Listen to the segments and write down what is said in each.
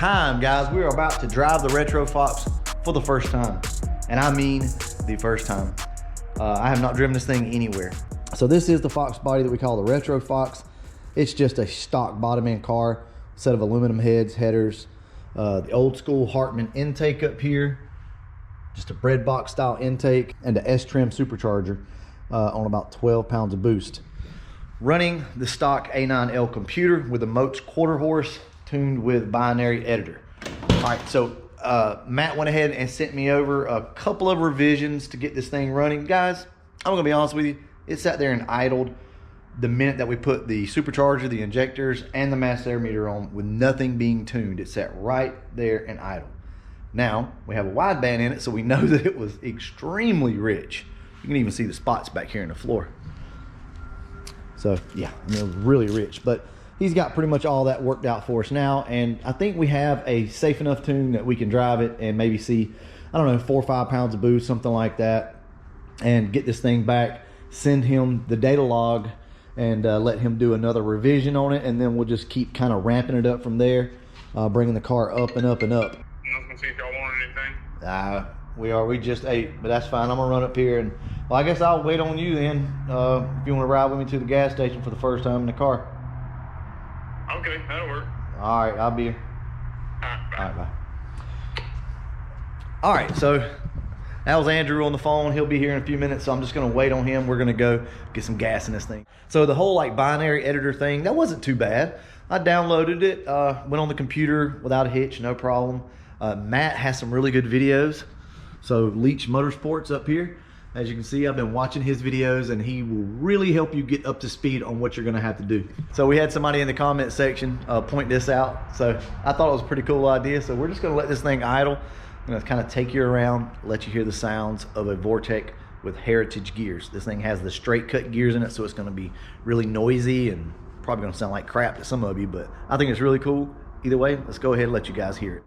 time, guys. We are about to drive the Retro Fox for the first time. And I mean the first time. I have not driven this thing anywhere. So this is the Fox body that we call the Retro Fox. It's just a stock bottom end car, set of aluminum headers, the old school Hartman intake up here, just a bread box style intake, and the S-trim supercharger on about 12 pounds of boost. Running the stock A9L computer with a Motes quarter horse tuned with binary editor. All right, so Matt went ahead and sent me over a couple of revisions to get this thing running. Guys, I'm gonna be honest with you, it sat there and idled the minute that we put the supercharger, the injectors, and the mass air meter on with nothing being tuned. It sat right there and idle. Now, we have a wideband in it, so we know that it was extremely rich. You can even see the spots back here in the floor. So yeah, I mean, it was really rich, but he's got pretty much all that worked out for us now. And I think we have a safe enough tune that we can drive it and maybe see, I don't know, 4 or 5 pounds of boost, something like that, and get this thing back, send him the data log, and let him do another revision on it. And then we'll just keep kind of ramping it up from there, bringing the car up and up and up. I was gonna see if y'all wanted anything. We just ate, but that's fine. I'm gonna run up here and, well, I guess I'll wait on you then, if you want to ride with me to the gas station for the first time in the car. Okay, that'll work. All right, I'll be here. All right, bye. All right, bye. All right, so that was Andrew on the phone. He'll be here in a few minutes, so I'm just gonna wait on him. We're gonna go get some gas in this thing. So the whole like binary editor thing, that wasn't too bad. I downloaded it, went on the computer without a hitch, no problem. Matt has some really good videos. So Leach Motorsports up here. As you can see, I've been watching his videos, and he will really help you get up to speed on what you're gonna have to do. So we had somebody in the comment section point this out. So I thought it was a pretty cool idea. So we're just gonna let this thing idle. I'm gonna kind of take you around, let you hear the sounds of a Vortech with heritage gears. This thing has the straight cut gears in it, so it's gonna be really noisy and probably gonna sound like crap to some of you, but I think it's really cool. Either way, let's go ahead and let you guys hear it.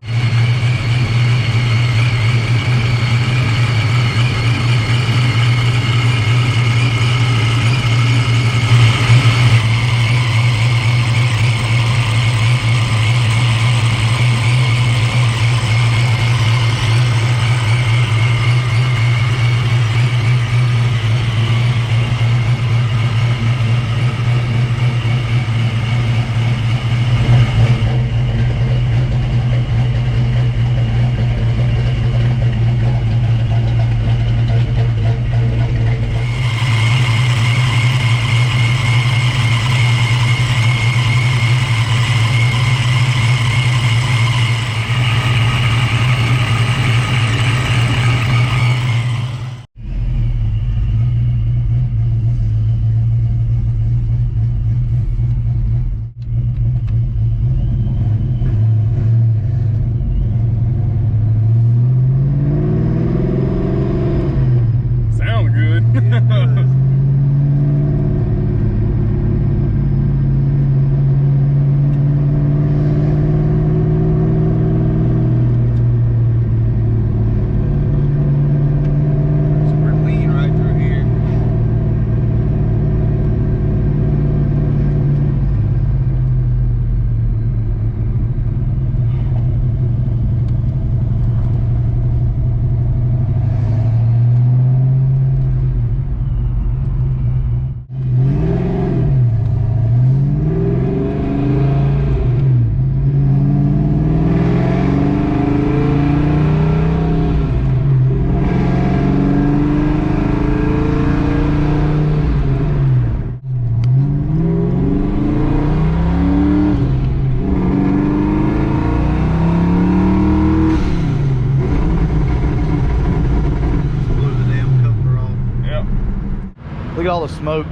Look at all the smoke.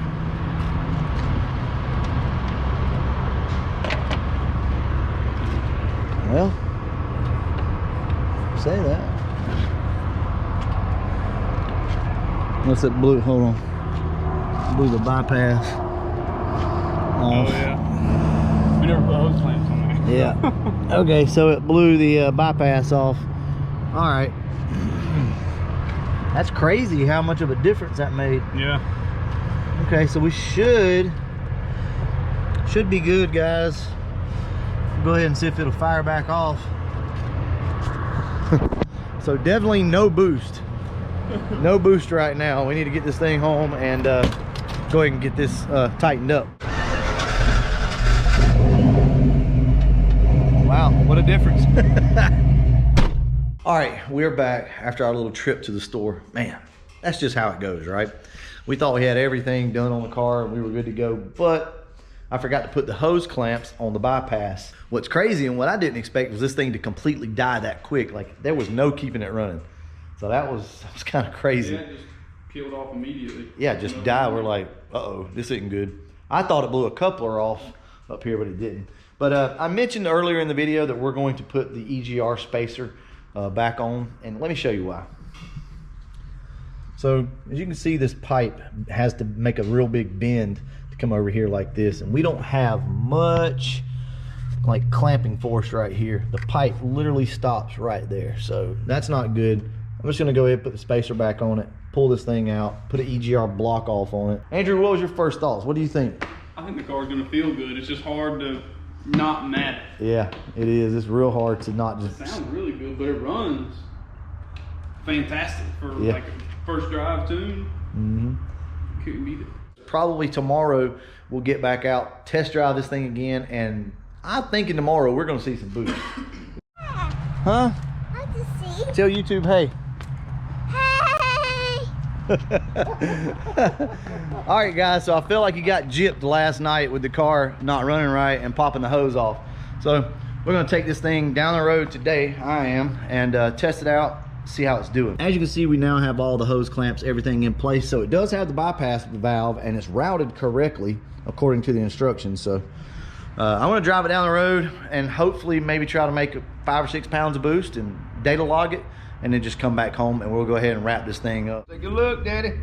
Well, say that. What's that blue? Hold on. Blew the bypass off. Oh yeah. We never put hose clamps on there. Yeah. Okay, so it blew the bypass off. All right. That's crazy how much of a difference that made. Yeah. Okay, so we should be good, guys. Go ahead and see if it'll fire back off. So definitely no boost. No boost right now. We need to get this thing home and go ahead and get this tightened up. Wow, what a difference. All right, we're back after our little trip to the store. Man, that's just how it goes, right? We thought we had everything done on the car and we were good to go, but I forgot to put the hose clamps on the bypass. What's crazy and what I didn't expect was this thing to completely die that quick. Like, there was no keeping it running. So that was kind of crazy. Yeah, it just peeled off immediately. Yeah, just died. We're like, uh-oh, this isn't good. I thought it blew a coupler off up here, but it didn't. But I mentioned earlier in the video that we're going to put the EGR spacer back on, and let me show you why. So as you can see, this pipe has to make a real big bend to come over here like this, and we don't have much like clamping force right here. The pipe literally stops right there, so that's not good. I'm just gonna go ahead and put the spacer back on it, pull this thing out, put an EGR block off on it. Andrew, what was your first thoughts? What do you think? I think the car's gonna feel good. It's just hard to not matter. Yeah, it is. It's real hard to not just... It sounds really good, but it runs fantastic for like a first drive tune. Couldn't beat it. Probably tomorrow we'll get back out, test drive this thing again, and I'm thinking tomorrow we're gonna see some boost. Huh? Tell YouTube, hey. All right, guys, so I feel like you got gypped last night with the car not running right and popping the hose off. So we're gonna take this thing down the road today, and test it out, see how it's doing. As you can see, we now have all the hose clamps, everything in place. So it does have the bypass valve and it's routed correctly according to the instructions. So I'm gonna drive it down the road and hopefully maybe try to make 5 or 6 pounds of boost and data log it, and then just come back home and we'll go ahead and wrap this thing up. Take a look, Daddy.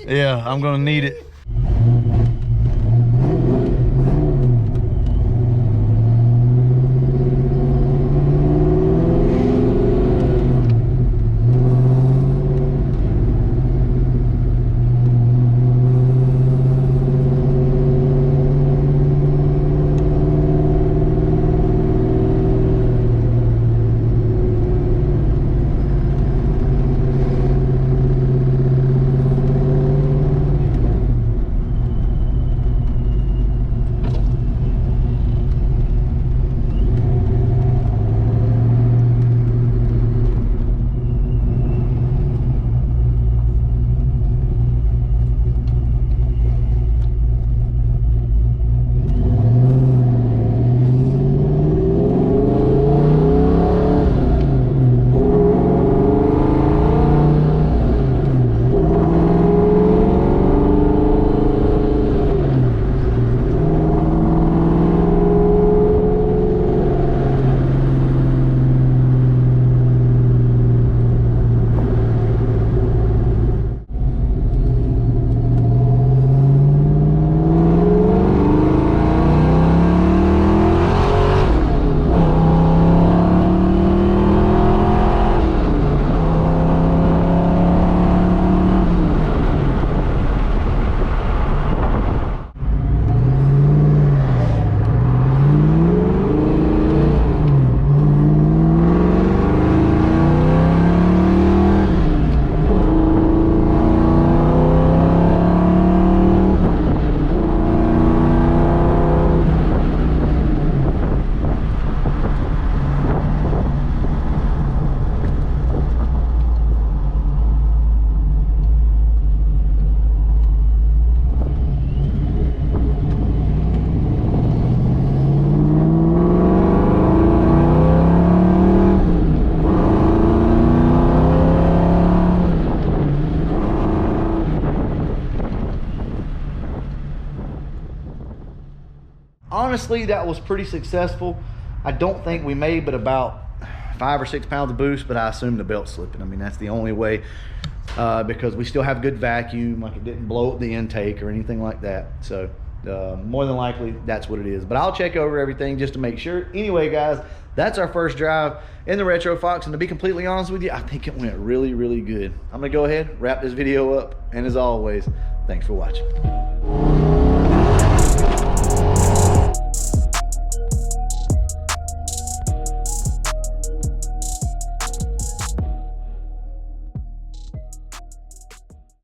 Yeah, I'm gonna need it. Honestly, that was pretty successful. I don't think we made but about 5 or 6 pounds of boost, but I assume the belt's slipping. I mean, that's the only way, because we still have good vacuum, like it didn't blow up the intake or anything like that. So more than likely that's what it is, but I'll check over everything just to make sure. Anyway, guys, that's our first drive in the Retro Fox, and to be completely honest with you, I think it went really, really good. I'm gonna go ahead, wrap this video up, and as always, thanks for watching.